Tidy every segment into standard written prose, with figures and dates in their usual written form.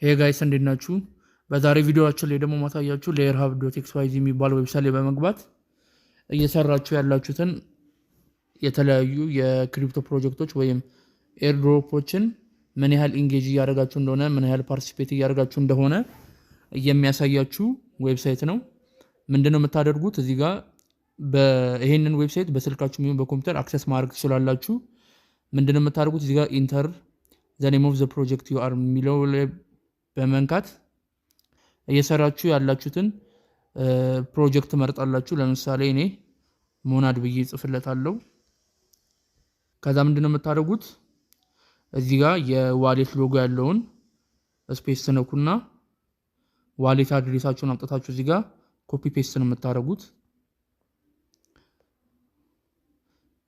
Hey guys እንዴት ናችሁ? በዛሬ ቪዲዮአችን ላይ ደግሞ ማሳያችሁ layerhub.xyz የሚባል ዌብሳይት ላይ በመግባት እየሰራችሁ ያላችሁትን የተለያዩ የክሪፕቶ ፕሮጀክቶች ወይም ኤርድሮፖችን ምን ያህል ኢንጌጅ እያደረጋችሁ እንደሆነ ምን ያህል ፓርቲሲፔት እያደረጋችሁ እንደሆነ የሚያሳያችሁ ዌብሳይት ነው። ምንድነው የምታደርጉት? እዚህ ጋር ይሄንን ዌብሳይት በስልካችሁ ወይም በኮምፒውተር አክሰስ ማድረግ ትችላላችሁ። ምንድነው የምታደርጉት? እዚህ ጋር ኢንተር the name of the project you are የሚለው ላይ በመንካት እየሰራችሁ ያላችሁትን ፕሮጀክት መርጣላችሁ። ለምሳሌ እኔ ሞናድ ብዬ ጽፍለታለሁ። ከዛ ምንድነው የምታደርጉት? እዚህ ጋር የዋሌት ሎጎ ያለውን ስፔስ ትነኩና ዋሌት አድሬሳችሁን አምጣታችሁ እዚህ ጋር ኮፒ ፔስት ነው የምታደርጉት።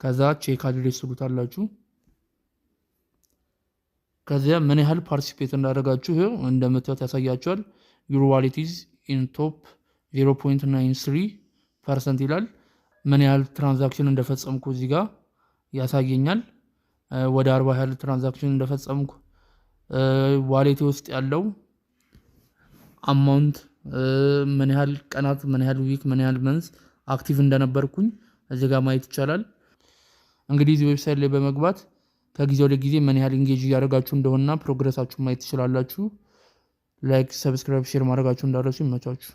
ከዛ ቼክ አድሬስ ትሉታላችሁ። ከዚያ ምን ያህል ፓርቲሲፔት እንዳደረጋችሁ ይሄው እንደምታዩት ያሳያችኋል። your wallet is in top 0.93% ይላል። ምን ያህል ትራንዛክሽን እንደፈጸምኩ እዚህ ጋር ያሳየኛል። ወደ 40 ያህል ትራንዛክሽን እንደፈጸምኩ ዋሌት ውስጥ ያለው አማውንት ምን ያህል ቀናት፣ ምን ያህል ዊክ፣ ምን ያህል መንዝ አክቲቭ እንደነበርኩኝ እዚህ ጋር ማየት ይቻላል። እንግዲህ እዚህ ዌብሳይት ላይ በመግባት ከጊዜ ወደ ጊዜ ምን ያህል ኢንጌጅ እያደረጋችሁ እንደሆነና ፕሮግረሳችሁን ማየት ትችላላችሁ። ላይክ፣ ሰብስክራይብ፣ ሼር ማድረጋችሁ እንዳትረሱ። ይመቻችሁ።